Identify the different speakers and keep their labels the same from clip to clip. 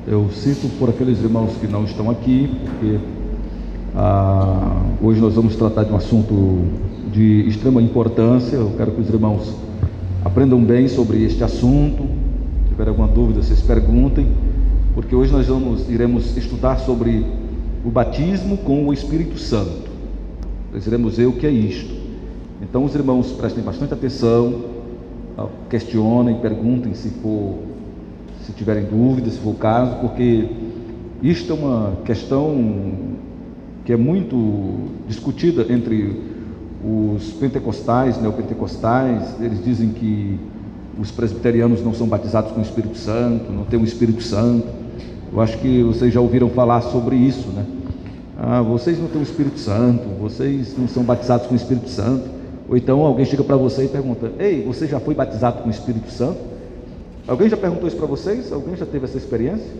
Speaker 1: Eu sinto por aqueles irmãos que não estão aqui, porque hoje nós vamos tratar de um assunto de extrema importância. Eu quero que os irmãos aprendam bem sobre este assunto. Se tiver alguma dúvida, vocês perguntem, porque hoje nós iremos estudar sobre o batismo com o Espírito Santo. Nós iremos ver o que é isto. Então os irmãos prestem bastante atenção, questionem, perguntem se tiverem dúvidas, se for o caso, porque isto é uma questão que é muito discutida entre os pentecostais, neopentecostais. Eles dizem que os presbiterianos não são batizados com o Espírito Santo, não tem o Espírito Santo. Eu acho que vocês já ouviram falar sobre isso, né? Vocês não têm o Espírito Santo, vocês não são batizados com o Espírito Santo. Ou então alguém chega para você e pergunta: ei, você já foi batizado com o Espírito Santo? Alguém já perguntou isso para vocês? Alguém já teve essa experiência?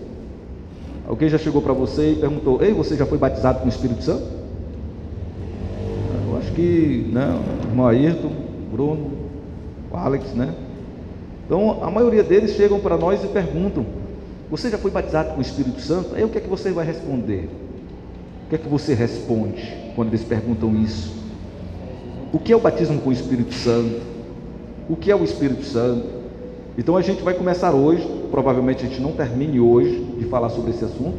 Speaker 1: Alguém já chegou para você e perguntou: ei, você já foi batizado com o Espírito Santo? Eu acho que não, o irmão Ayrton, o Bruno, o Alex, né? Então a maioria deles chegam para nós e perguntam: você já foi batizado com o Espírito Santo? Aí o que é que você vai responder? O que é que você responde quando eles perguntam isso? O que é o batismo com o Espírito Santo? O que é o Espírito Santo? Então a gente vai começar hoje, provavelmente a gente não termine hoje de falar sobre esse assunto,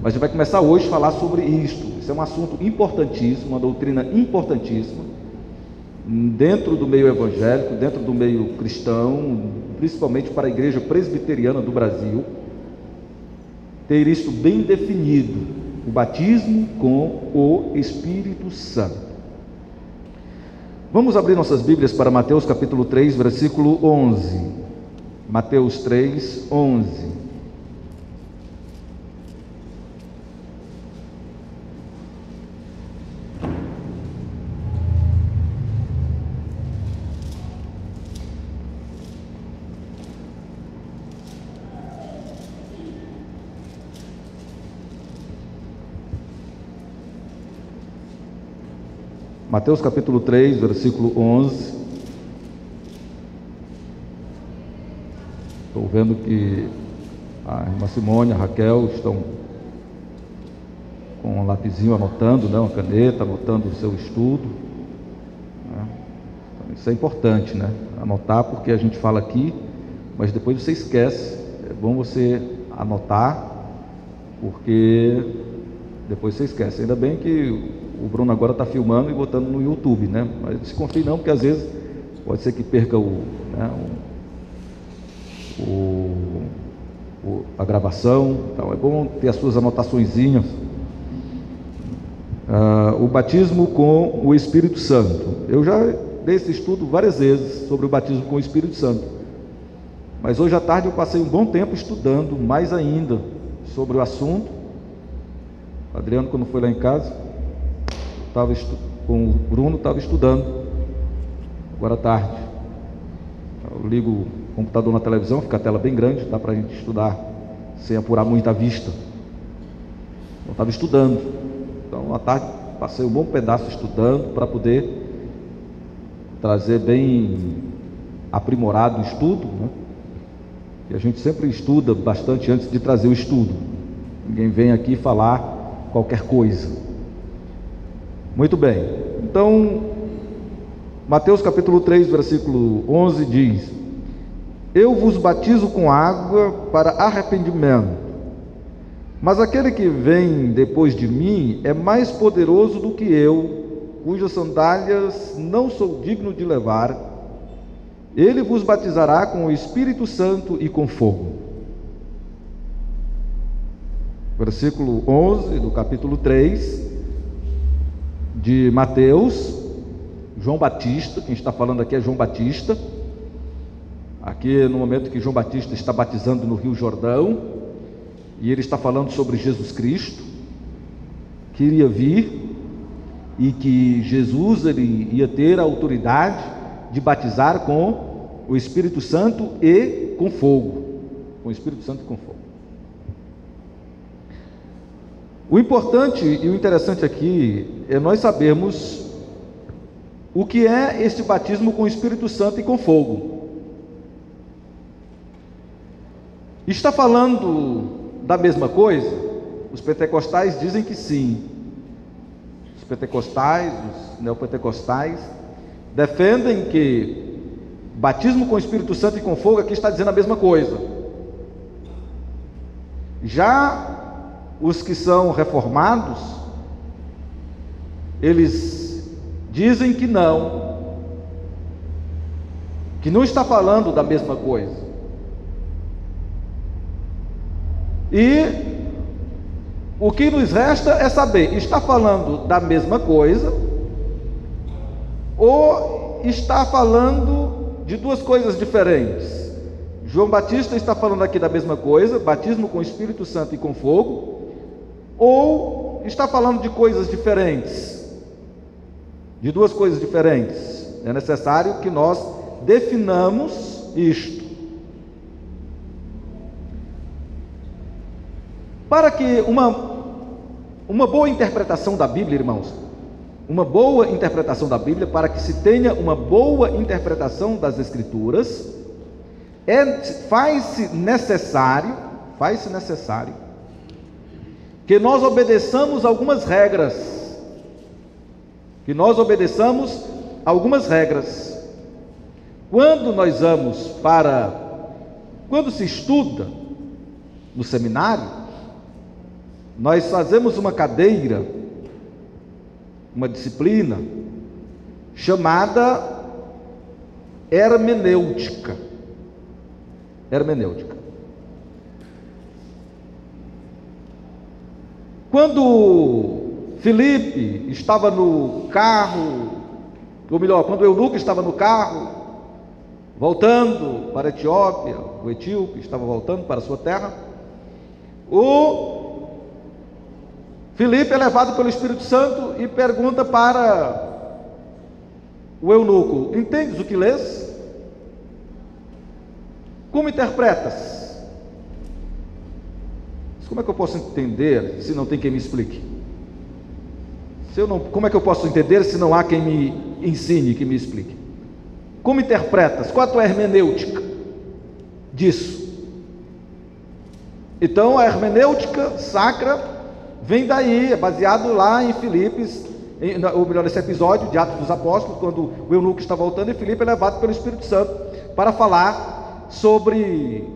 Speaker 1: mas a gente vai começar hoje a falar sobre isto. Isso é um assunto importantíssimo, uma doutrina importantíssima, dentro do meio evangélico, dentro do meio cristão, principalmente para a igreja presbiteriana do Brasil, ter isto bem definido: o batismo com o Espírito Santo. Vamos abrir nossas Bíblias para Mateus capítulo 3, versículo 11. Mateus 3, 11. Mateus capítulo 3, versículo 11. Estou vendo que a irmã Simone, a Raquel estão com um lapisinho anotando, né, uma caneta, anotando o seu estudo, né? Então, isso é importante, né? Anotar, porque a gente fala aqui, mas depois você esquece. É bom você anotar, porque depois você esquece. Ainda bem que o Bruno agora está filmando e botando no YouTube, né? Mas não se confie não, porque às vezes pode ser que perca a gravação. Então é bom ter as suas anotaçõezinhas. O batismo com o Espírito Santo. Eu já dei esse estudo várias vezes sobre o batismo com o Espírito Santo, mas hoje à tarde eu passei um bom tempo estudando mais ainda sobre o assunto. O Adriano, quando foi lá em casa, com o Bruno, estava estudando agora à tarde. Eu ligo o computador na televisão, fica a tela bem grande, dá para a gente estudar sem apurar muito a vista. Eu estava estudando, então à tarde passei um bom pedaço estudando para poder trazer bem aprimorado o estudo, né? E a gente sempre estuda bastante antes de trazer o estudo. Ninguém vem aqui falar qualquer coisa. Muito bem, então Mateus capítulo 3, versículo 11 diz: eu vos batizo com água para arrependimento, mas aquele que vem depois de mim é mais poderoso do que eu, cujas sandálias não sou digno de levar. Ele vos batizará com o Espírito Santo e com fogo. Versículo 11 do capítulo 3 de Mateus. João Batista, quem está falando aqui é João Batista. Aqui no momento que João Batista está batizando no Rio Jordão, e ele está falando sobre Jesus Cristo, que iria vir, e que Jesus ele ia ter a autoridade de batizar com o Espírito Santo e com fogo. Com o Espírito Santo e com fogo. O importante e o interessante aqui é nós sabermos o que é este batismo com o Espírito Santo e com fogo. Está falando da mesma coisa? Os pentecostais dizem que sim. Os pentecostais, os neopentecostais, defendem que batismo com o Espírito Santo e com fogo aqui está dizendo a mesma coisa. Já os que são reformados, eles dizem que não está falando da mesma coisa. E o que nos resta é saber, está falando da mesma coisa ou está falando de duas coisas diferentes? João Batista está falando aqui da mesma coisa, batismo com o Espírito Santo e com fogo, ou está falando de coisas diferentes? De duas coisas diferentes. É necessário que nós definamos isto. Para que uma boa interpretação da Bíblia, irmãos, uma boa interpretação da Bíblia, para que se tenha uma boa interpretação das Escrituras, faz-se necessário que nós obedeçamos algumas regras. Quando se estuda no seminário, nós fazemos uma cadeira, uma disciplina chamada hermenêutica. Quando Filipe estava no carro, ou melhor, quando o eunuco estava no carro, voltando para a Etiópia, o etíope estava voltando para a sua terra, o Filipe é levado pelo Espírito Santo e pergunta para o eunuco: entendes o que lês? Como interpretas? Como é que eu posso entender se não tem quem me explique? Como é que eu posso entender se não há quem me ensine, que me explique? Como interpretas? Qual a tua hermenêutica disso? Então a hermenêutica sacra vem daí, é baseado lá em Filipos, ou melhor, nesse episódio de Atos dos Apóstolos, quando o eunuco está voltando e Filipe é levado pelo Espírito Santo para falar sobre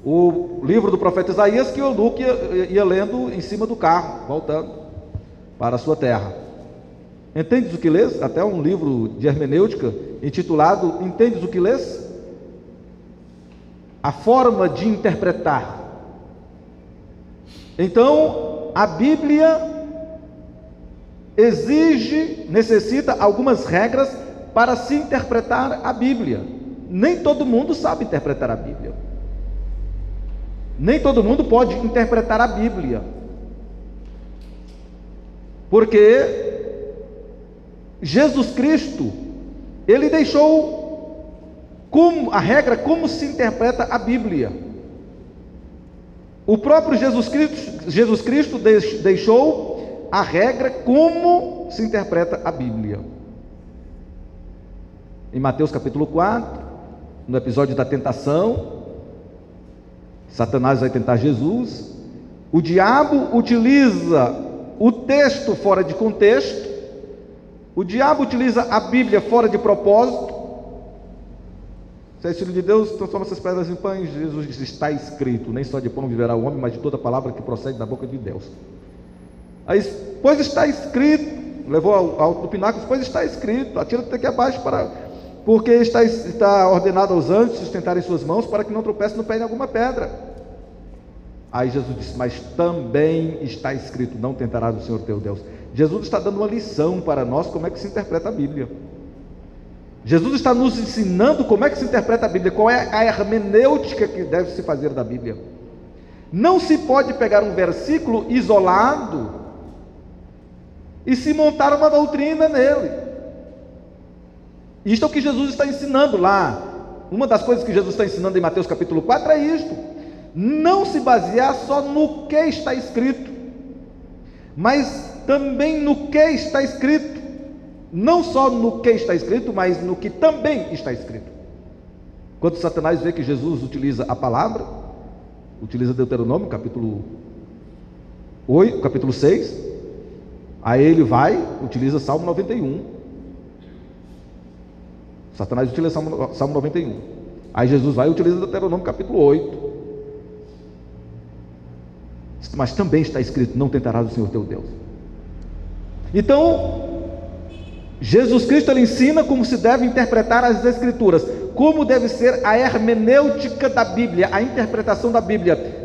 Speaker 1: o livro do profeta Isaías, que o eunuco ia lendo em cima do carro, voltando para a sua terra. Entendes o que lês? Até um livro de hermenêutica intitulado Entendes o que lês? A forma de interpretar. Então, a Bíblia necessita algumas regras para se interpretar a Bíblia. Nem todo mundo sabe interpretar a Bíblia. Nem todo mundo pode interpretar a Bíblia. Porque Jesus Cristo, Ele deixou a regra como se interpreta a Bíblia. O próprio Jesus Cristo deixou a regra como se interpreta a Bíblia. Em Mateus capítulo 4, no episódio da tentação, Satanás vai tentar Jesus, o diabo utiliza o texto fora de contexto, o diabo utiliza a Bíblia fora de propósito. Se és filho de Deus, transforma essas pedras em pães. Jesus disse: está escrito, nem só de pão viverá o homem, mas de toda palavra que procede da boca de Deus. Aí, pois está escrito, levou ao pináculo, pois está escrito, atira-te aqui abaixo, porque está ordenado aos anjos sustentarem suas mãos, para que não tropece no pé em alguma pedra. Aí Jesus disse: mas também está escrito, não tentarás o Senhor teu Deus. Jesus está dando uma lição para nós, como é que se interpreta a Bíblia. Jesus está nos ensinando como é que se interpreta a Bíblia, qual é a hermenêutica que deve se fazer da Bíblia. Não se pode pegar um versículo isolado e se montar uma doutrina nele. Isto é o que Jesus está ensinando lá. Uma das coisas que Jesus está ensinando em Mateus capítulo 4 é isto: não se basear só no que está escrito, mas também no que está escrito. Não só no que está escrito, mas no que também está escrito. Quando Satanás vê que Jesus utiliza a palavra, utiliza Deuteronômio, capítulo 8, capítulo 6, aí ele vai, utiliza Salmo 91. Satanás utiliza Salmo 91. Aí Jesus vai e utiliza Deuteronômio, capítulo 8. Mas também está escrito: não tentarás o Senhor teu Deus. Então, Jesus Cristo, ele ensina como se deve interpretar as Escrituras, como deve ser a hermenêutica da Bíblia, a interpretação da Bíblia.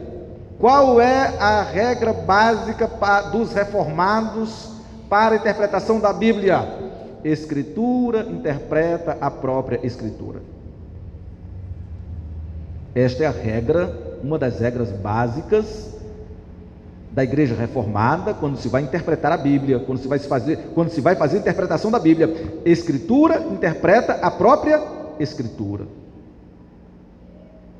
Speaker 1: Qual é a regra básica dos reformados para a interpretação da Bíblia? Escritura interpreta a própria Escritura. Esta é a regra, uma das regras básicas da igreja reformada, quando se vai interpretar a Bíblia, quando se vai fazer a interpretação da Bíblia. Escritura interpreta a própria Escritura.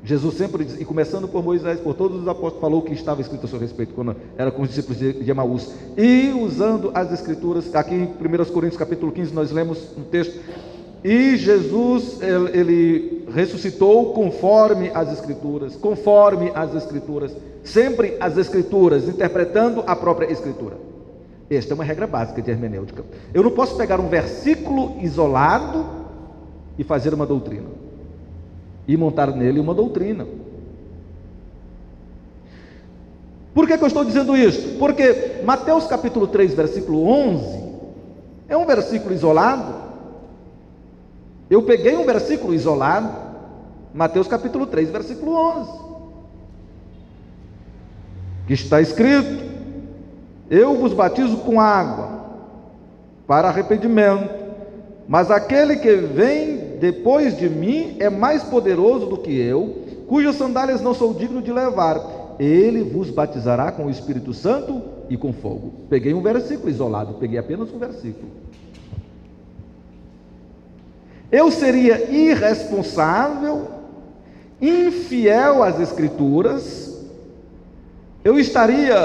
Speaker 1: Jesus sempre diz, e começando por Moisés, por todos os apóstolos, falou o que estava escrito a seu respeito, quando era com os discípulos de Emaús, e usando as Escrituras. Aqui em 1 Coríntios capítulo 15, nós lemos no texto: e Jesus, ele ressuscitou conforme as Escrituras, sempre as Escrituras, interpretando a própria Escritura. Esta é uma regra básica de hermenêutica. Eu não posso pegar um versículo isolado e fazer uma doutrina, e montar nele uma doutrina. Por que eu estou dizendo isso? Porque Mateus capítulo 3, versículo 11, é um versículo isolado. Eu peguei um versículo isolado, Mateus capítulo 3, versículo 11, que está escrito: eu vos batizo com água para arrependimento, mas aquele que vem depois de mim é mais poderoso do que eu, cujas sandálias não sou digno de levar. Ele vos batizará com o Espírito Santo e com fogo. Peguei um versículo isolado, peguei apenas um versículo. Eu seria irresponsável, infiel às Escrituras, eu estaria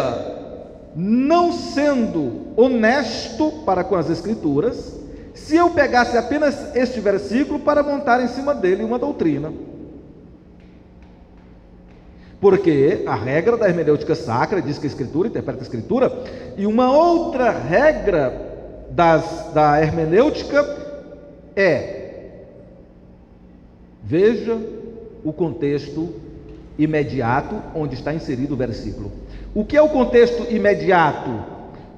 Speaker 1: não sendo honesto para com as Escrituras, se eu pegasse apenas este versículo para montar em cima dele uma doutrina. Porque a regra da hermenêutica sacra diz que a Escritura interpreta a Escritura, e uma outra regra da hermenêutica é: veja o contexto imediato onde está inserido o versículo. O que é o contexto imediato?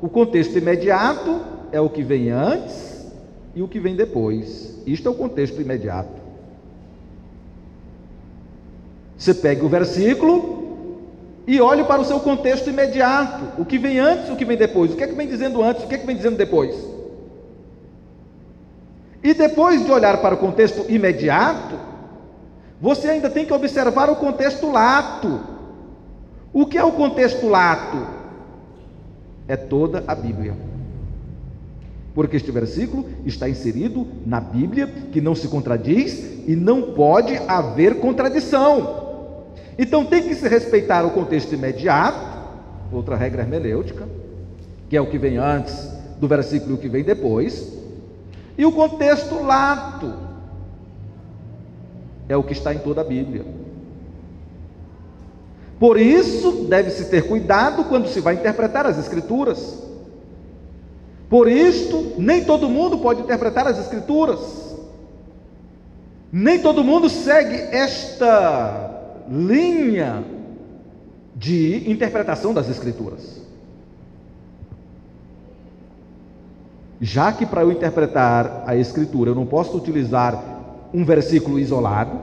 Speaker 1: O contexto imediato é o que vem antes e o que vem depois. Isto é o contexto imediato. Você pega o versículo e olhe para o seu contexto imediato, o que vem antes e o que vem depois. O que é que vem dizendo antes, o que é que vem dizendo depois? E depois de olhar para o contexto imediato, você ainda tem que observar o contexto lato. O que é o contexto lato? É toda a Bíblia. Porque este versículo está inserido na Bíblia, que não se contradiz e não pode haver contradição. Então tem que se respeitar o contexto imediato, outra regra hermenêutica, que é o que vem antes do versículo e o que vem depois, e o contexto lato, é o que está em toda a Bíblia. Por isso deve-se ter cuidado quando se vai interpretar as Escrituras. Por isto, nem todo mundo pode interpretar as Escrituras, nem todo mundo segue esta linha de interpretação das Escrituras. Já que para eu interpretar a Escritura eu não posso utilizar um versículo isolado,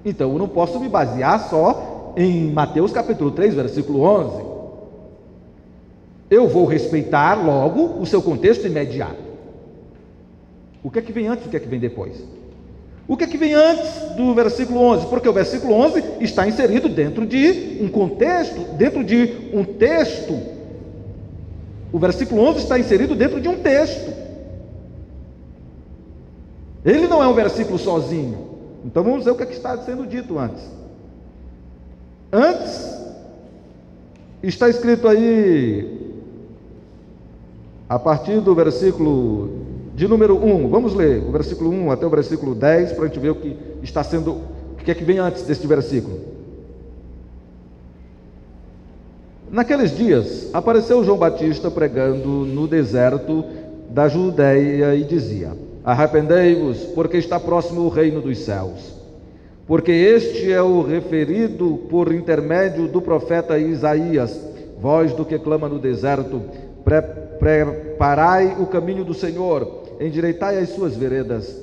Speaker 1: então eu não posso me basear só em Mateus capítulo 3, versículo 11. Eu vou respeitar logo o seu contexto imediato. O que é que vem antes, o que é que vem depois? O que é que vem antes do versículo 11? Porque o versículo 11 está inserido dentro de um contexto, dentro de um texto. O versículo 11 está inserido dentro de um texto. Ele não é um versículo sozinho. Então vamos ver o que é que está sendo dito antes. Antes, está escrito aí, a partir do versículo de número 1, vamos ler o versículo 1 até o versículo 10, para a gente ver o que está sendo, o que é que vem antes deste versículo. Naqueles dias, apareceu João Batista pregando no deserto da Judeia e dizia: arrependei-vos, porque está próximo o reino dos céus. Porque este é o referido por intermédio do profeta Isaías, voz do que clama no deserto: preparai o caminho do Senhor, endireitai as suas veredas.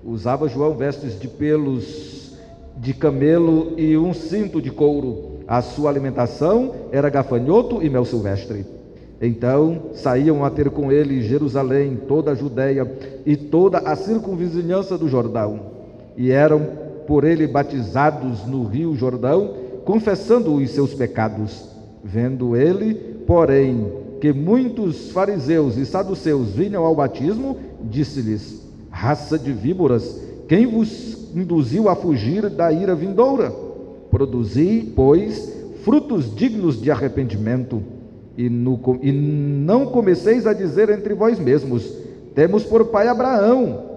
Speaker 1: Usava João vestes de pelos de camelo e um cinto de couro. A sua alimentação era gafanhoto e mel silvestre. Então saíam a ter com ele Jerusalém, toda a Judeia e toda a circunvizinhança do Jordão, e eram por ele batizados no rio Jordão, confessando os seus pecados. Vendo ele, porém, que muitos fariseus e saduceus vinham ao batismo, disse-lhes: raça de víboras, quem vos induziu a fugir da ira vindoura? Produzi, pois, frutos dignos de arrependimento, e não comeceis a dizer entre vós mesmos: temos por pai Abraão.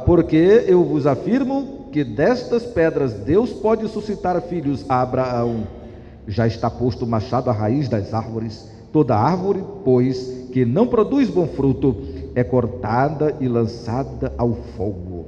Speaker 1: Porque eu vos afirmo que destas pedras Deus pode suscitar filhos a Abraão. Já está posto o machado à raiz das árvores. Toda árvore, pois, que não produz bom fruto, é cortada e lançada ao fogo.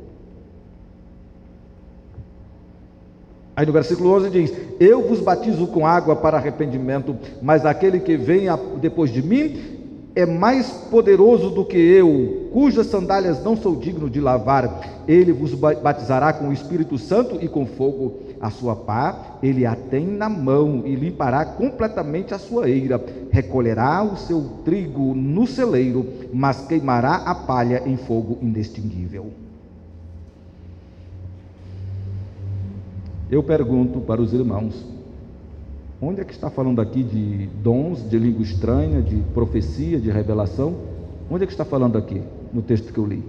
Speaker 1: Aí no versículo 11 diz: eu vos batizo com água para arrependimento, mas aquele que vem depois de mim é mais poderoso do que eu, cujas sandálias não sou digno de lavar. Ele vos batizará com o Espírito Santo e com fogo. A sua pá ele a tem na mão e limpará completamente a sua eira. Recolherá o seu trigo no celeiro, mas queimará a palha em fogo inextinguível. Eu pergunto para os irmãos: onde é que está falando aqui de dons, de língua estranha, de profecia, de revelação? Onde é que está falando aqui, no texto que eu li?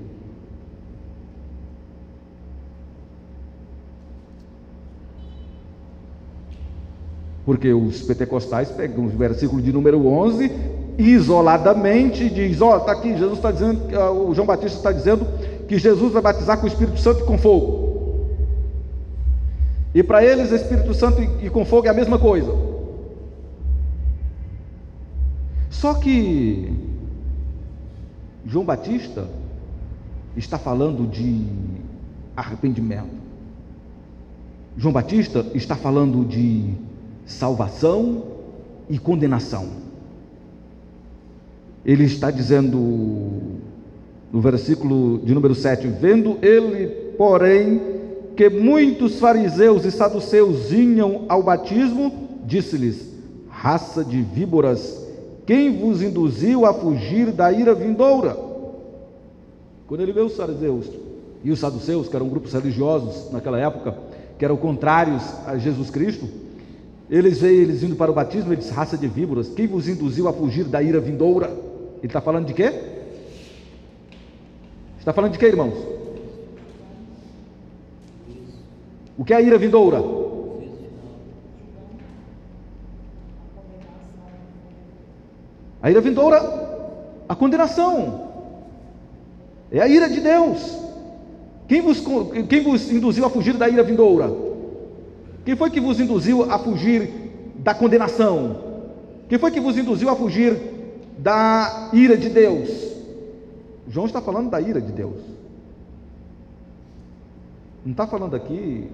Speaker 1: Porque os pentecostais pegam o versículo de número 11, isoladamente diz: está aqui, Jesus está dizendo, o João Batista está dizendo que Jesus vai batizar com o Espírito Santo e com fogo. E para eles, Espírito Santo e com fogo é a mesma coisa. Só que João Batista está falando de arrependimento. João Batista está falando de salvação e condenação. Ele está dizendo no versículo de número 7: vendo ele, porém, que muitos fariseus e saduceus vinham ao batismo, disse-lhes: raça de víboras, quem vos induziu a fugir da ira vindoura? Quando ele vê os fariseus e os saduceus, que eram grupos religiosos naquela época, que eram contrários a Jesus Cristo, eles veem eles indo para o batismo, ele diz: raça de víboras, quem vos induziu a fugir da ira vindoura? Ele está falando de quê? Está falando de quê, irmãos? O que é a ira vindoura? A ira vindoura, a condenação, é a ira de Deus. Quem vos induziu a fugir da ira vindoura? Quem foi que vos induziu a fugir da condenação? Quem foi que vos induziu a fugir da ira de Deus? João está falando da ira de Deus. Não está falando aqui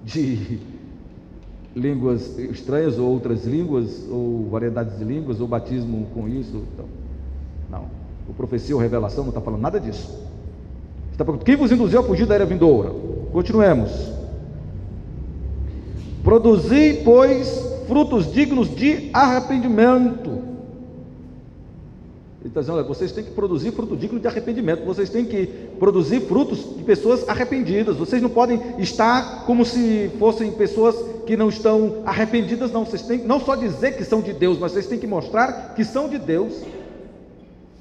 Speaker 1: de línguas estranhas ou outras línguas, ou variedades de línguas, ou batismo com isso. Então, não. O profecia ou revelação não está falando nada disso. Está perguntando: quem vos induziu a fugir da ira vindoura? Continuemos. Produzi, pois, frutos dignos de arrependimento. Ele está dizendo: olha, vocês têm que produzir fruto digno de arrependimento, vocês têm que produzir frutos de pessoas arrependidas, vocês não podem estar como se fossem pessoas que não estão arrependidas, não. Vocês têm que não só dizer que são de Deus, mas vocês têm que mostrar que são de Deus.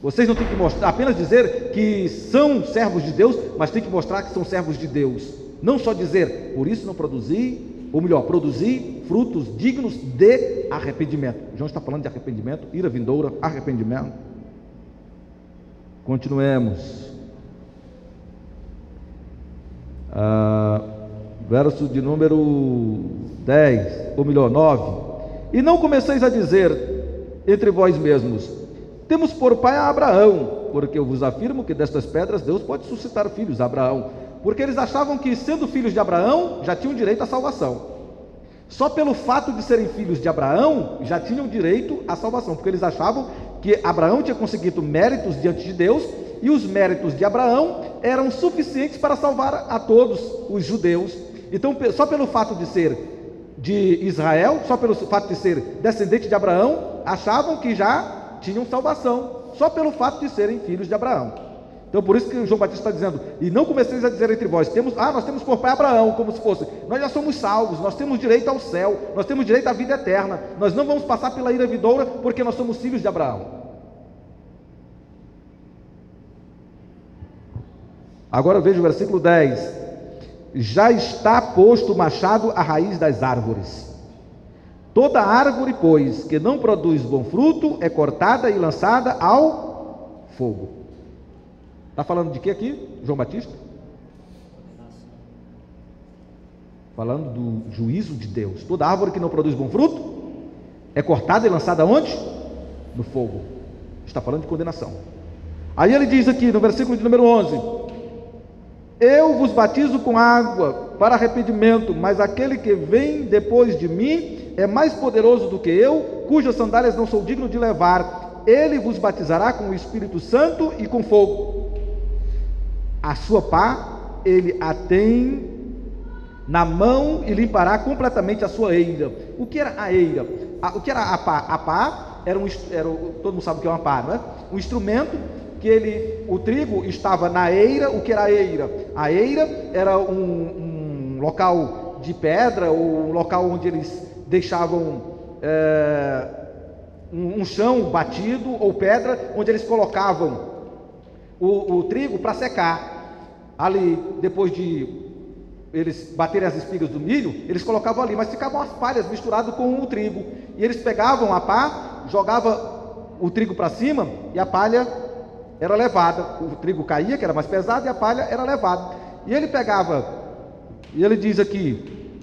Speaker 1: Vocês não têm que mostrar, apenas dizer que são servos de Deus, mas têm que mostrar que são servos de Deus. Não só dizer: por isso não produzi, ou melhor, produzi frutos dignos de arrependimento. João está falando de arrependimento, ira vindoura, arrependimento. Continuemos. Verso de número 10, ou melhor, 9. E não comeceis a dizer entre vós mesmos: temos por pai a Abraão, porque eu vos afirmo que destas pedras Deus pode suscitar filhos a Abraão. Porque eles achavam que, sendo filhos de Abraão, já tinham direito à salvação. Só pelo fato de serem filhos de Abraão, já tinham direito à salvação, porque eles achavam que Abraão tinha conseguido méritos diante de Deus, e os méritos de Abraão eram suficientes para salvar a todos os judeus. Então, só pelo fato de ser de Israel, só pelo fato de ser descendente de Abraão, achavam que já tinham salvação, só pelo fato de serem filhos de Abraão. Então, por isso que João Batista está dizendo: e não comeceis a dizer entre vós, nós temos por pai Abraão, como se fosse, nós já somos salvos, nós temos direito ao céu, nós temos direito à vida eterna, nós não vamos passar pela ira vindoura, porque nós somos filhos de Abraão. Agora veja o versículo 10: já está posto o machado à raiz das árvores. Toda árvore, pois, que não produz bom fruto, é cortada e lançada ao fogo. Está falando de que aqui, João Batista? Falando do juízo de Deus. Toda árvore que não produz bom fruto é cortada e lançada onde? No fogo. Está falando de condenação. Aí ele diz aqui no versículo de número 11: eu vos batizo com água para arrependimento, mas aquele que vem depois de mim é mais poderoso do que eu, cujas sandálias não sou digno de levar. Ele vos batizará com o Espírito Santo e com fogo. A sua pá ele a tem na mão e limpará completamente a sua eira. O que era a eira? O que era a pá? A pá todo mundo sabe o que é uma pá, não é? Um instrumento que o trigo estava na eira. O que era a eira? A eira era um local de pedra, ou um local onde eles deixavam um chão batido ou pedra, onde eles colocavam o trigo para secar. Ali, depois de eles baterem as espigas do milho, eles colocavam ali, mas ficavam as palhas misturadas com o trigo, e eles pegavam a pá, jogavam o trigo para cima, e a palha era levada. O trigo caía, que era mais pesado, e a palha era levada. E ele pegava, e ele diz aqui: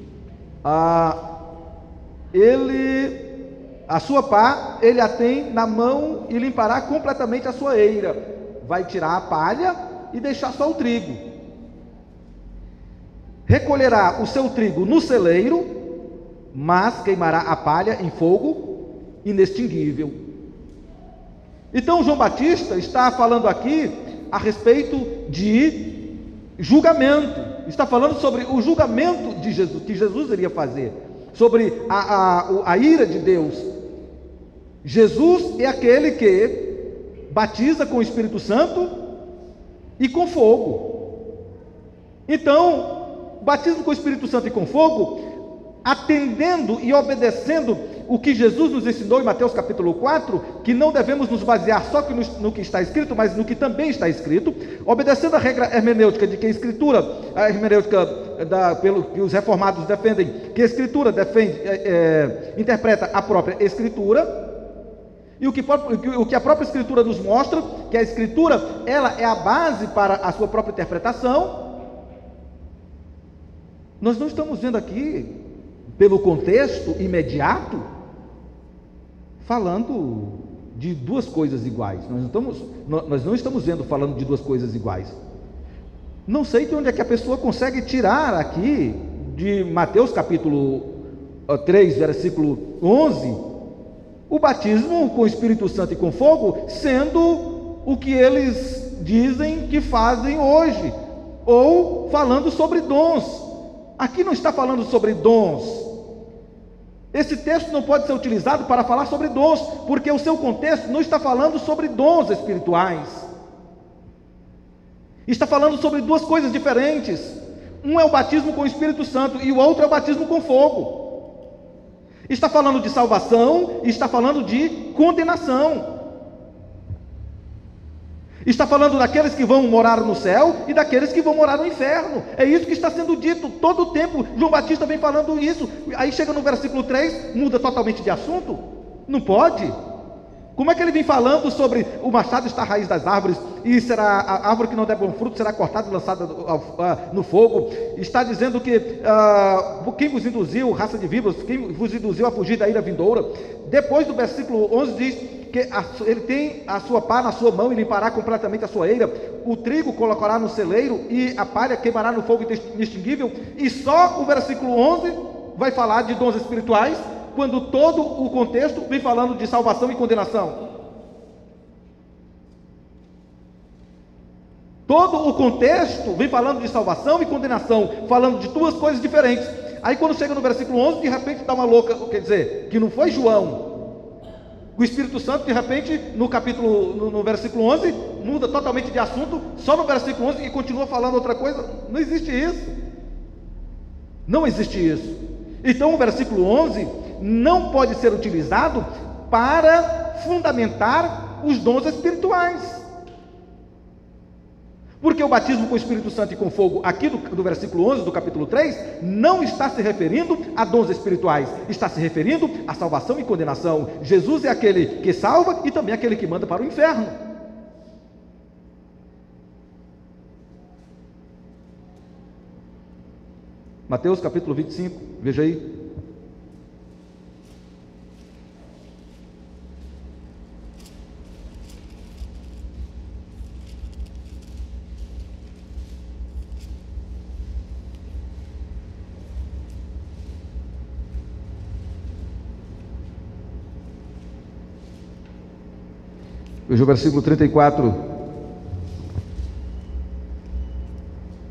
Speaker 1: a sua pá ele a tem na mão e limpará completamente a sua eira. Vai tirar a palha e deixar só o trigo. Recolherá o seu trigo no celeiro, mas queimará a palha em fogo inextinguível. Então João Batista está falando aqui a respeito de julgamento. Está falando sobre o julgamento de Jesus, que Jesus iria fazer, sobre a ira de Deus. Jesus é aquele que batiza com o Espírito Santo e com fogo. Então, batismo com o Espírito Santo e com fogo, atendendo e obedecendo o que Jesus nos ensinou em Mateus capítulo 4, que não devemos nos basear só no que está escrito, mas no que também está escrito, obedecendo a regra hermenêutica de que a Escritura, a hermenêutica pelo que os reformados defendem, que a Escritura interpreta a própria Escritura. E o que a própria Escritura nos mostra, que a Escritura, ela é a base para a sua própria interpretação. Nós não estamos vendo aqui, pelo contexto imediato, falando de duas coisas iguais. Nós não estamos vendo falando de duas coisas iguais. Não sei de onde é que a pessoa consegue tirar aqui, de Mateus capítulo 3, versículo 11, o batismo com o Espírito Santo e com fogo, sendo o que eles dizem que fazem hoje, ou falando sobre dons. Aqui não está falando sobre dons. Esse texto não pode ser utilizado para falar sobre dons, porque o seu contexto não está falando sobre dons espirituais. Está falando sobre duas coisas diferentes. Um é o batismo com o Espírito Santo e o outro é o batismo com fogo. Está falando de salvação e está falando de condenação. Está falando daqueles que vão morar no céu e daqueles que vão morar no inferno. É isso que está sendo dito todo o tempo. João Batista vem falando isso. Aí chega no versículo 3, muda totalmente de assunto. Não pode. Como é que ele vem falando sobre o machado está à raiz das árvores, e será a árvore que não der bom fruto será cortada e lançada no fogo? Está dizendo que quem vos induziu, raça de víboras, quem vos induziu a fugir da ira vindoura? Depois do versículo 11 diz que ele tem a sua pá na sua mão e limpará completamente a sua eira, o trigo colocará no celeiro e a palha queimará no fogo inextinguível. E só o versículo 11 vai falar de dons espirituais, quando todo o contexto vem falando de salvação e condenação. Todo o contexto vem falando de salvação e condenação, falando de duas coisas diferentes. Aí quando chega no versículo 11, de repente dá uma louca, quer dizer, que não foi João. O Espírito Santo, de repente, no versículo 11, muda totalmente de assunto, só no versículo 11, e continua falando outra coisa. Não existe isso. Não existe isso. Então o versículo 11 não pode ser utilizado para fundamentar os dons espirituais. Porque o batismo com o Espírito Santo e com fogo, aqui do versículo 11 do capítulo 3, não está se referindo a dons espirituais, está se referindo a salvação e condenação. Jesus é aquele que salva e também aquele que manda para o inferno. Mateus capítulo 25, veja aí. Veja o versículo 34.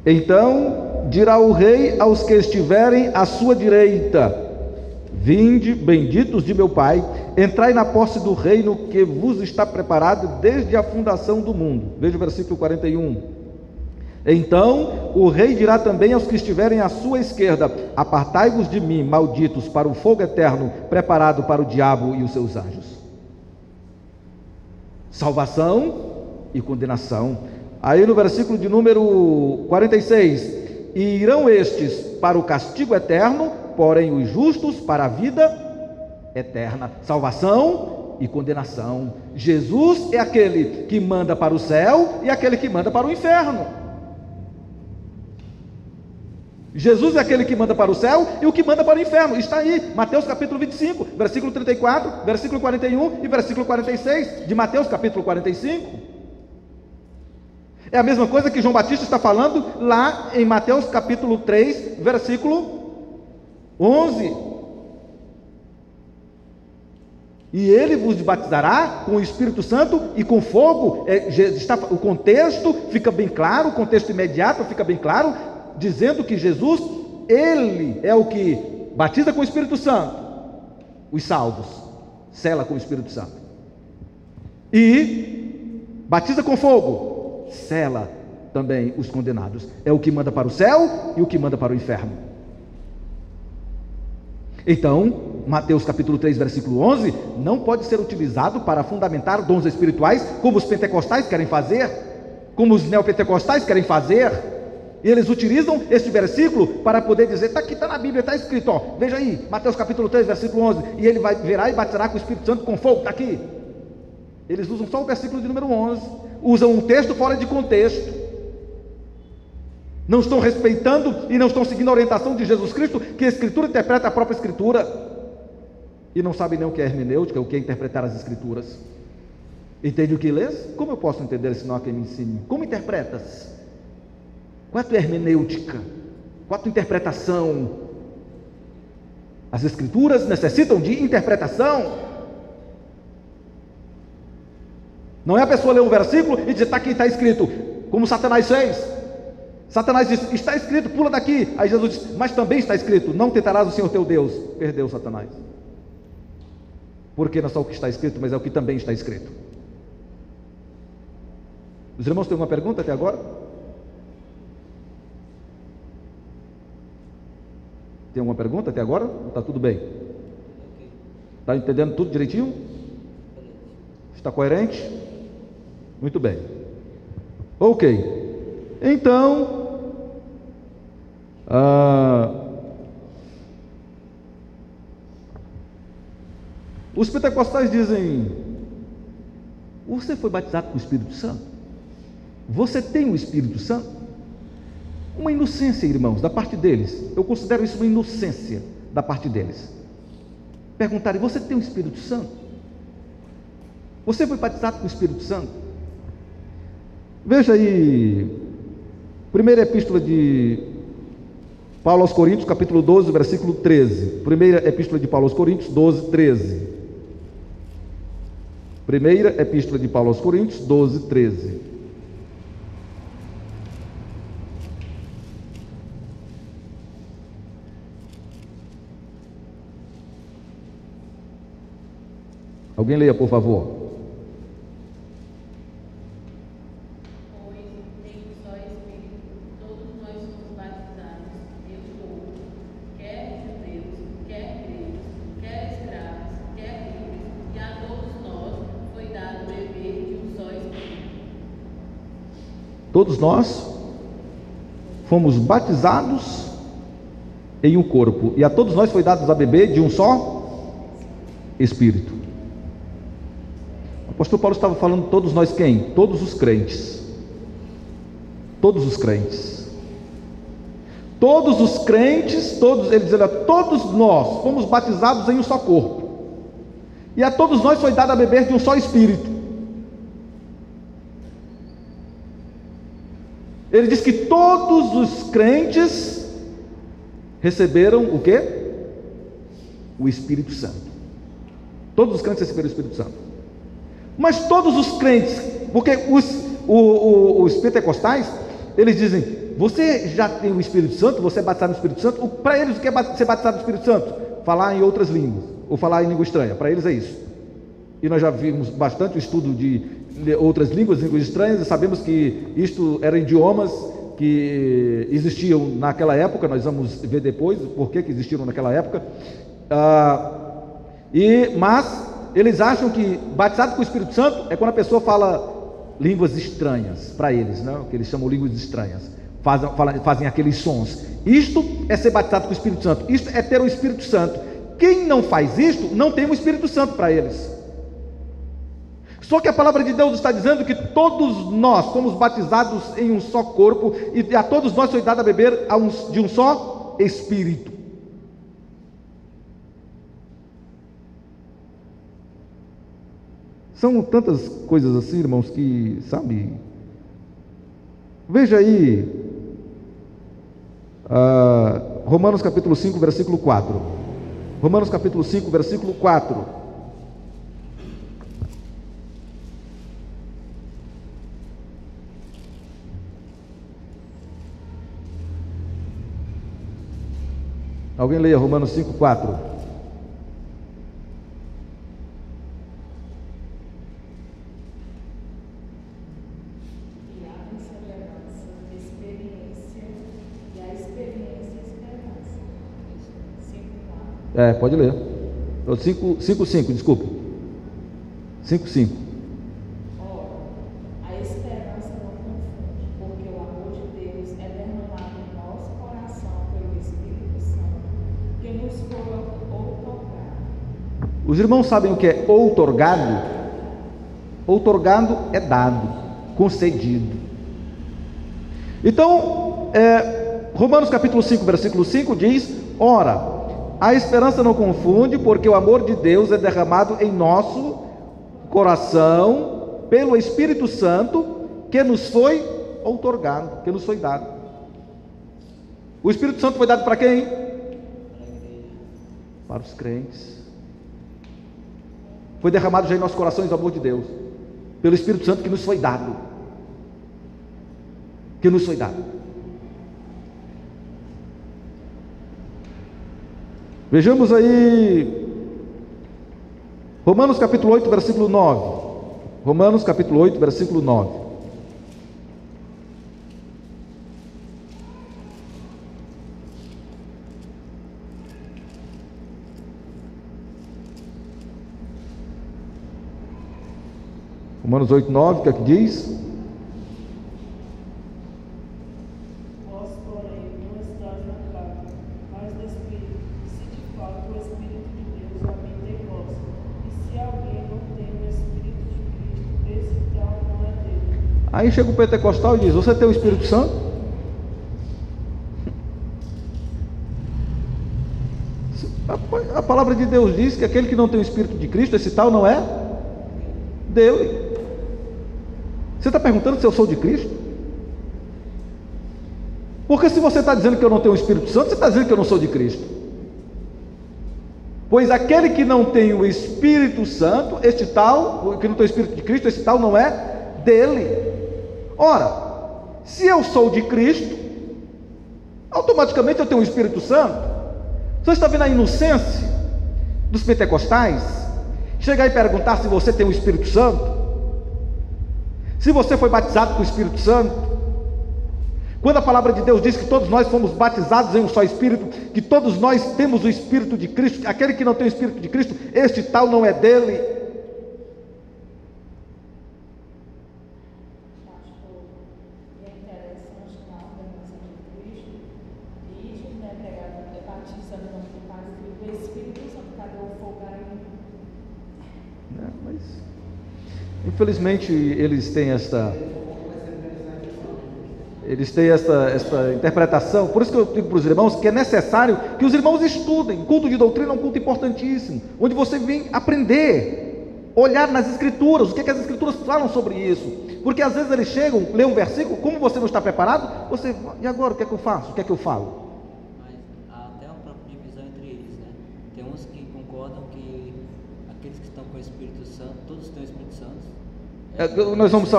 Speaker 1: Então dirá o rei aos que estiverem à sua direita: vinde, benditos de meu Pai, entrai na posse do reino que vos está preparado desde a fundação do mundo. Veja o versículo 41. Então o rei dirá também aos que estiverem à sua esquerda: apartai-vos de mim, malditos, para o fogo eterno preparado para o diabo e os seus anjos. Salvação e condenação. Aí no versículo de número 46: e irão estes para o castigo eterno, porém os justos para a vida eterna. Salvação e condenação. Jesus é aquele que manda para o céu e aquele que manda para o inferno. Jesus é aquele que manda para o céu e o que manda para o inferno. Está aí, Mateus capítulo 25, versículo 34, versículo 41 e versículo 46 de Mateus capítulo 45. É a mesma coisa que João Batista está falando lá em Mateus capítulo 3, versículo 11. E ele vos batizará com o Espírito Santo e com fogo. O contexto fica bem claro, o contexto imediato fica bem claro, dizendo que Jesus, ele é o que batiza com o Espírito Santo os salvos, sela com o Espírito Santo, e batiza com fogo, sela também os condenados. É o que manda para o céu e o que manda para o inferno. Então, Mateus capítulo 3, versículo 11, não pode ser utilizado para fundamentar dons espirituais, como os pentecostais querem fazer, como os neopentecostais querem fazer. E eles utilizam este versículo para poder dizer: está aqui, está na Bíblia, está escrito, ó, veja aí, Mateus capítulo 3, versículo 11, e ele virá e batizará com o Espírito Santo com fogo, está aqui. Eles usam só o versículo de número 11, usam um texto fora de contexto, não estão respeitando e não estão seguindo a orientação de Jesus Cristo, que a Escritura interpreta a própria Escritura, e não sabem nem o que é hermenêutica, o que é interpretar as Escrituras. Entende o que lês? Como eu posso entender se não há quem me ensine? Como interpretas? Qual é a tua hermenêutica? Qual a tua interpretação? As Escrituras necessitam de interpretação. Não é a pessoa ler um versículo e dizer: está aqui, está escrito, como Satanás fez. Satanás diz: está escrito, pula daqui. Aí Jesus diz: mas também está escrito, não tentarás o Senhor teu Deus. Perdeu Satanás. Porque não é só o que está escrito, mas é o que também está escrito. Os irmãos têm uma pergunta até agora? Tem alguma pergunta até agora? Está tudo bem? Está entendendo tudo direitinho? Está coerente? Muito bem. Ok. Então, os pentecostais dizem Você foi batizado com o Espírito Santo? Você tem o Espírito Santo? Uma inocência, irmãos, da parte deles. Eu considero isso uma inocência da parte deles. Perguntarem: você tem o Espírito Santo? Você foi batizado com o Espírito Santo? Veja aí, primeira epístola de Paulo aos Coríntios, capítulo 12, versículo 13. Primeira epístola de Paulo aos Coríntios, 12, 13. Primeira epístola de Paulo aos Coríntios, 12, 13. Alguém leia, por favor.
Speaker 2: Pois em um só Espírito todos nós somos batizados em um corpo, quer judeus, quer gregos, quer escravos, quer livres, e a todos nós foi dado beber de um só Espírito.
Speaker 1: Todos nós fomos batizados em um corpo, e a todos nós foi dado a beber de um só Espírito. O apóstolo Paulo estava falando todos nós quem? Todos os crentes. Todos os crentes. Todos os crentes, todos, ele diz: olha, todos nós fomos batizados em um só corpo, e a todos nós foi dado a beber de um só Espírito. Ele diz que todos os crentes receberam o quê? O Espírito Santo. Todos os crentes receberam o Espírito Santo. Mas todos os crentes, porque os pentecostais, eles dizem: você já tem o Espírito Santo, você é batizado no Espírito Santo. Para eles, o que é ser batizado no Espírito Santo? Falar em outras línguas, ou falar em língua estranha. Para eles é isso. E nós já vimos bastante o estudo de outras línguas estranhas, e sabemos que isto eram idiomas que existiam naquela época. Nós vamos ver depois por que existiram naquela época. Mas eles acham que batizado com o Espírito Santo é quando a pessoa fala línguas estranhas, para eles, né? Que eles chamam línguas estranhas, fazem aqueles sons. Isto é ser batizado com o Espírito Santo, isto é ter o Espírito Santo. Quem não faz isto, não tem o Espírito Santo para eles. Só que a palavra de Deus está dizendo que todos nós fomos batizados em um só corpo, e a todos nós foi dado a beber de um só Espírito. São tantas coisas assim, irmãos, que, sabe, veja aí, Romanos capítulo 5, versículo 4. Romanos capítulo 5, versículo 4. Alguém leia Romanos 5, 4. Pode ler. 5:5, desculpa. 5:5.
Speaker 2: Ora, a esperança não confunde, porque o amor de Deus é derramado em nosso coração pelo Espírito Santo, que nos foi outorgado.
Speaker 1: Os irmãos sabem o que é outorgado? Outorgado é dado, concedido. Então, Romanos capítulo 5, versículo 5 diz: ora, a esperança não confunde, porque o amor de Deus é derramado em nosso coração pelo Espírito Santo, que nos foi outorgado, que nos foi dado. O Espírito Santo foi dado para quem? Para os crentes. Foi derramado já em nossos corações o amor de Deus, pelo Espírito Santo que nos foi dado. Que nos foi dado. Vejamos aí Romanos capítulo 8, versículo 9. Romanos capítulo 8, versículo 9. Romanos 8, 9, o que é que diz?
Speaker 2: Vós, porém, não estáis na carne, mas no Espírito, se de fato o Espírito de Deus habita em vós. E se alguém não tem o Espírito de Cristo,
Speaker 1: Aí chega o pentecostal e diz: você tem o Espírito Santo? A palavra de Deus diz que aquele que não tem o Espírito de Cristo, esse tal não é dele. Você está perguntando se eu sou de Cristo? Porque se você está dizendo que eu não tenho o Espírito Santo, você está dizendo que eu não sou de Cristo. Pois aquele que não tem o Espírito Santo, este tal, que não tem o Espírito de Cristo, esse tal não é dele. Ora, se eu sou de Cristo, automaticamente eu tenho o Espírito Santo. Você está vendo a inocência dos pentecostais? Chegar e perguntar se você tem o Espírito Santo, se você foi batizado com o Espírito Santo, quando a palavra de Deus diz que todos nós fomos batizados em um só Espírito, que todos nós temos o Espírito de Cristo. Aquele que não tem o Espírito de Cristo, este tal não é dele. Infelizmente eles têm esta interpretação. Por isso que eu digo para os irmãos que é necessário que os irmãos estudem. Culto de doutrina é um culto importantíssimo, onde você vem aprender, olhar nas escrituras, o que as escrituras falam sobre isso. Porque às vezes eles chegam, lê um versículo, como você não está preparado, você, e agora o que é que eu faço? O que é que eu falo?
Speaker 3: Mas há até uma própria divisão entre eles, né? Tem uns que concordam que aqueles que estão com o Espírito Santo, todos têm o Espírito Santo.
Speaker 1: Nós vamos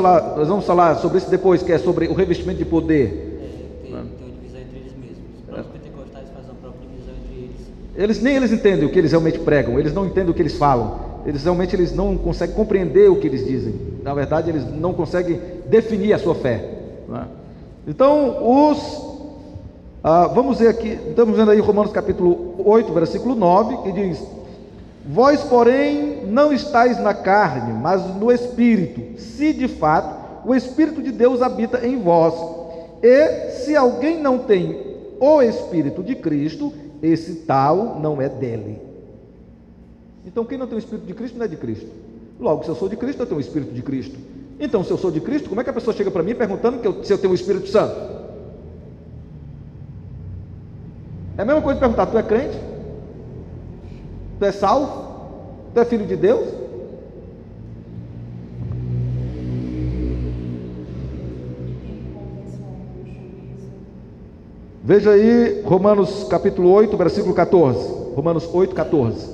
Speaker 1: falar sobre isso depois, que é sobre o revestimento de poder.
Speaker 3: Tem uma divisão entre eles mesmos. Os próprios pentecostais fazem uma própria divisão entre eles.
Speaker 1: Nem eles entendem o que eles realmente pregam, eles não entendem o que eles falam, eles não conseguem compreender o que eles dizem. Na verdade, eles não conseguem definir a sua fé, né? Então, vamos ver aqui, estamos vendo aí Romanos capítulo 8, versículo 9, que diz: vós, porém, não estáis na carne, mas no Espírito, se de fato o Espírito de Deus habita em vós. E se alguém não tem o Espírito de Cristo, esse tal não é dele. Então, quem não tem o Espírito de Cristo não é de Cristo. Logo, se eu sou de Cristo, eu tenho o Espírito de Cristo. Então, se eu sou de Cristo, como é que a pessoa chega para mim perguntando se eu tenho o Espírito Santo? É a mesma coisa de perguntar: tu é crente? Tu é salvo? Tu é filho de Deus? Veja aí Romanos capítulo 8, versículo 14. Romanos 8, 14.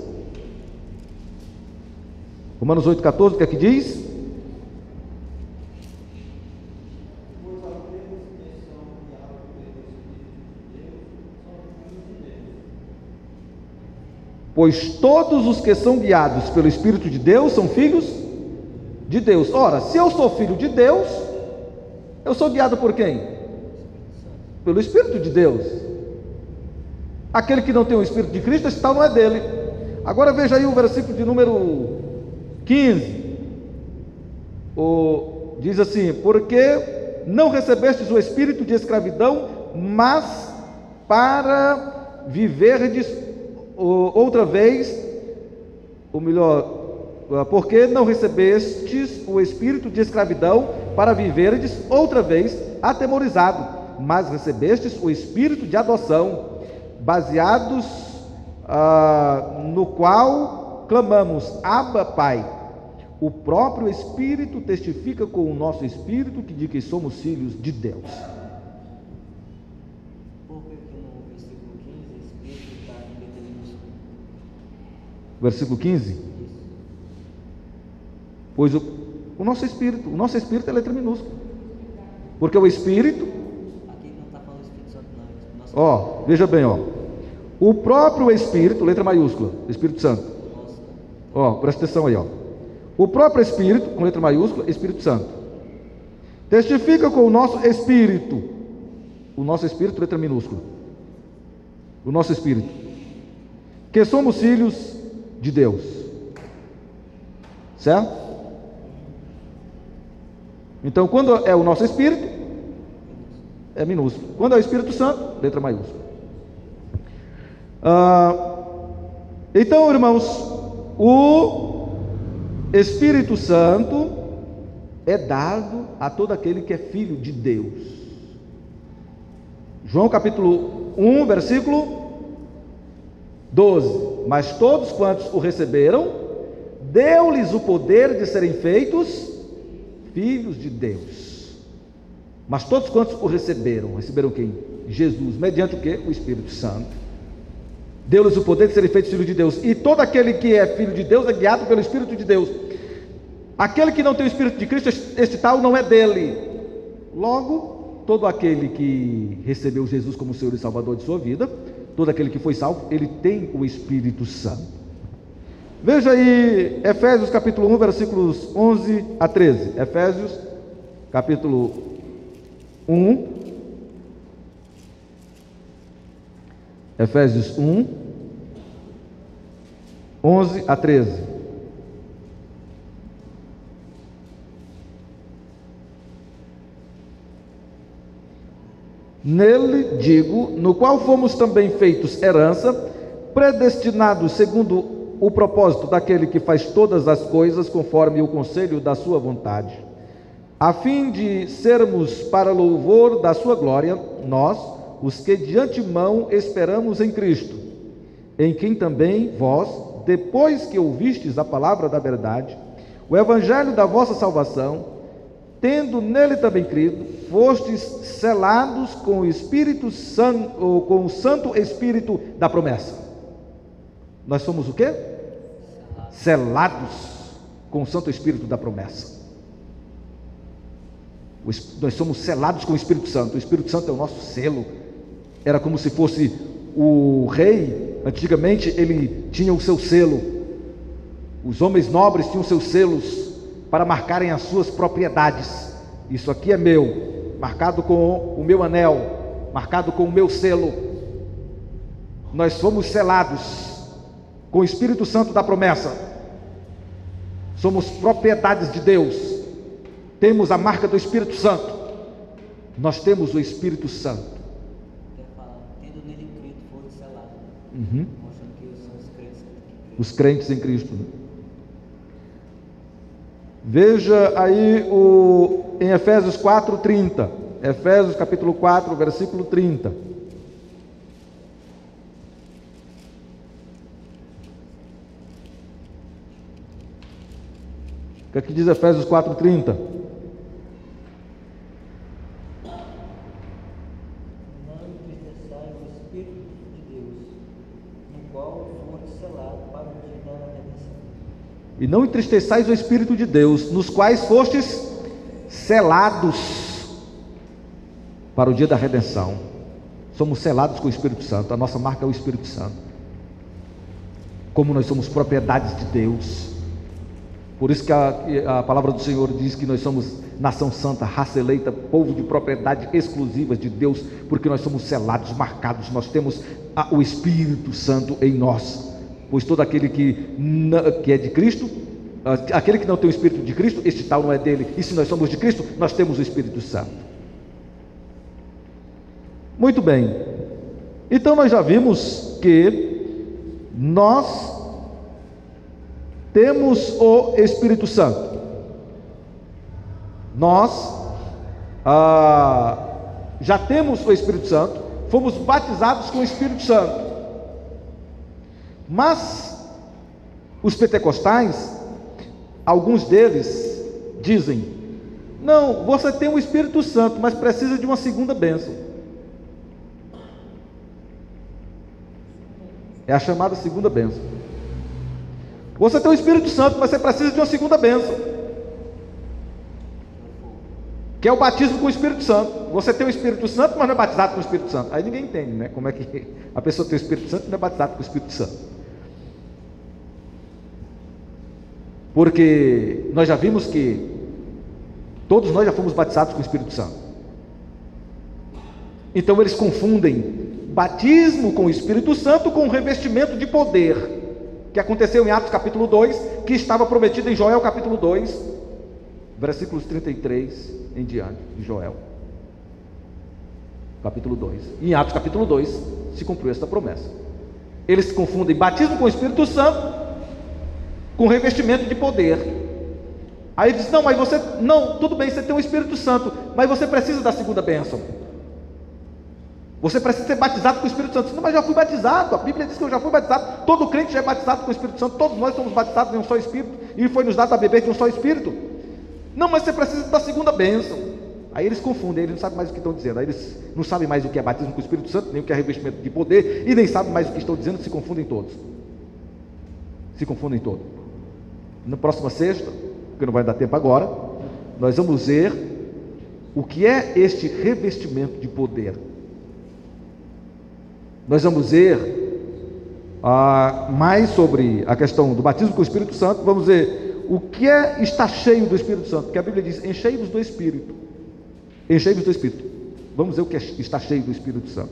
Speaker 1: Romanos 8, 14, o que é que diz? Pois todos os que são guiados pelo Espírito de Deus são filhos de Deus. Ora, se eu sou filho de Deus, eu sou guiado por quem? Pelo Espírito de Deus. Aquele que não tem o Espírito de Cristo, esse tal não é dele. Agora veja aí o versículo de número 15. Diz assim: porque não recebestes o espírito de escravidão, mas para viverdes outra vez, ou melhor, porque não recebestes o espírito de escravidão para viverdes outra vez atemorizado, mas recebestes o espírito de adoção, baseados no qual clamamos: Abba, Pai. O próprio Espírito testifica com o nosso espírito que de que somos filhos de Deus.
Speaker 3: Por que no versículo 15 Espírito está em letra minúscula?
Speaker 1: Versículo 15?
Speaker 3: Isso.
Speaker 1: Pois o nosso espírito é letra minúscula, porque o Espírito,
Speaker 3: Aqui não está falando do Espírito Santo, não.
Speaker 1: veja bem, o próprio Espírito, letra maiúscula, Espírito Santo. Presta atenção aí, o próprio Espírito, com letra maiúscula, Espírito Santo, testifica com o nosso espírito, letra minúscula, o nosso espírito, que somos filhos de Deus, certo? Então, quando é o nosso espírito, é minúsculo. Quando é o Espírito Santo, letra maiúscula. Então, irmãos, o Espírito Santo é dado a todo aquele que é filho de Deus. João capítulo 1, versículo 12. Mas todos quantos o receberam, deu-lhes o poder de serem feitos filhos de Deus. Mas todos quantos o receberam quem? Jesus, mediante o que? O Espírito Santo. Deu-lhes o poder de serem feitos filhos de Deus. E todo aquele que é filho de Deus é guiado pelo Espírito de Deus. Aquele que não tem o Espírito de Cristo, este tal não é dele. Logo, todo aquele que recebeu Jesus como Senhor e Salvador de sua vida, todo aquele que foi salvo, ele tem o Espírito Santo. Veja aí Efésios capítulo 1, versículos 11 a 13. Efésios capítulo 1. Efésios 1, 11 a 13. Nele, digo, no qual fomos também feitos herança, predestinados segundo o propósito daquele que faz todas as coisas conforme o conselho da sua vontade, a fim de sermos para louvor da sua glória, nós, os que de antemão esperamos em Cristo, em quem também vós, depois que ouvistes a palavra da verdade, o evangelho da vossa salvação, tendo nele também crido, fostes selados com o Espírito Santo, ou com o Santo Espírito da promessa. Nós somos o quê? Selados com o Santo Espírito da promessa. Nós somos selados com o Espírito Santo. O Espírito Santo é o nosso selo. Era como se fosse o rei. Antigamente ele tinha o seu selo. Os homens nobres tinham seus selos para marcarem as suas propriedades. Isso aqui é meu, marcado com o meu anel, marcado com o meu selo. Nós somos selados com o Espírito Santo da promessa. Somos propriedades de Deus. Temos a marca do Espírito Santo. Nós temos o Espírito Santo.
Speaker 3: Tendo nele crido, foram selados. Mostrando que são os crentes que
Speaker 1: os crentes em Cristo. Veja aí em Efésios 4:30. Efésios capítulo 4, versículo 30. O que é que diz Efésios 4:30? E não entristeçais o Espírito de Deus, nos quais fostes selados para o dia da redenção. Somos selados com o Espírito Santo. A nossa marca é o Espírito Santo. Como nós somos propriedades de Deus. Por isso que a palavra do Senhor diz que nós somos nação santa, raça eleita, povo de propriedade exclusiva de Deus, porque nós somos selados, marcados. Nós temos o Espírito Santo em nós. Pois todo aquele que é de Cristo, aquele que não tem o Espírito de Cristo, este tal não é dele. E se nós somos de Cristo, nós temos o Espírito Santo. Muito bem. Então nós já vimos que nós temos o Espírito Santo. Nós já temos o Espírito Santo, fomos batizados com o Espírito Santo. Mas os pentecostais, alguns deles dizem: não, você tem o Espírito Santo, mas precisa de uma segunda bênção. É a chamada segunda bênção. Você tem o Espírito Santo, mas você precisa de uma segunda bênção, que é o batismo com o Espírito Santo. Você tem o Espírito Santo, mas não é batizado com o Espírito Santo. Aí ninguém entende, né? Como é que a pessoa tem o Espírito Santo e não é batizado com o Espírito Santo. Porque nós já vimos que todos nós já fomos batizados com o Espírito Santo. Então eles confundem batismo com o Espírito Santo com o revestimento de poder, que aconteceu em Atos capítulo 2, que estava prometido em Joel capítulo 2, versículos 33 em diante, de Joel capítulo 2. E em Atos capítulo 2 se cumpriu esta promessa. Eles confundem batismo com o Espírito Santo com revestimento de poder. Aí ele diz: não, mas você, não, tudo bem, você tem o Espírito Santo, mas você precisa da segunda bênção. Você precisa ser batizado com o Espírito Santo. Não, mas já fui batizado, a Bíblia diz que eu já fui batizado. Todo crente já é batizado com o Espírito Santo. Todos nós somos batizados em um só Espírito, e foi nos dado a beber de um só Espírito. Não, mas você precisa da segunda bênção. Aí eles confundem, eles não sabem mais o que estão dizendo. Aí eles não sabem mais o que é batismo com o Espírito Santo, nem o que é revestimento de poder, e nem sabem mais o que estão dizendo, se confundem todos. Se confundem todos. Na próxima sexta, porque não vai dar tempo agora, nós vamos ver o que é este revestimento de poder. Nós vamos ver mais sobre a questão do batismo com o Espírito Santo. Vamos ver o que é estar cheio do Espírito Santo, porque a Bíblia diz: enchei-vos do Espírito. Enchei-vos do Espírito. Vamos ver o que é estar cheio do Espírito Santo.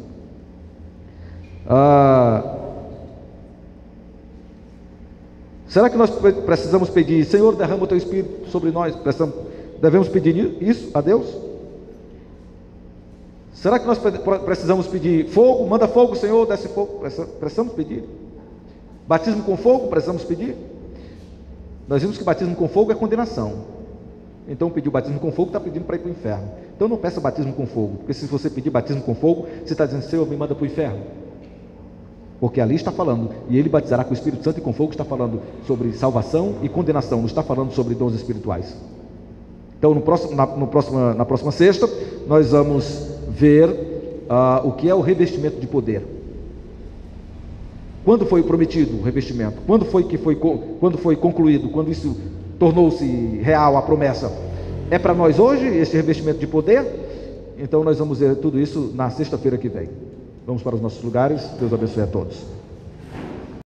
Speaker 1: Será que nós precisamos pedir: Senhor, derrama o teu Espírito sobre nós? Devemos pedir isso a Deus? Será que nós precisamos pedir fogo? Manda fogo, Senhor, desce fogo. Precisamos pedir. Batismo com fogo, precisamos pedir. Nós vimos que batismo com fogo é condenação. Então pedir o batismo com fogo está pedindo para ir para o inferno. Então não peça batismo com fogo, porque se você pedir batismo com fogo, você está dizendo: Senhor, me manda para o inferno. Porque ali está falando, e ele batizará com o Espírito Santo e com fogo, está falando sobre salvação e condenação, não está falando sobre dons espirituais. Então na próxima sexta nós vamos ver o que é o revestimento de poder. Quando foi prometido o revestimento? Quando foi concluído? Quando isso tornou-se real, a promessa? É para nós hoje esse revestimento de poder? Então nós vamos ver tudo isso na sexta-feira que vem. Vamos para os nossos lugares. Deus abençoe a todos.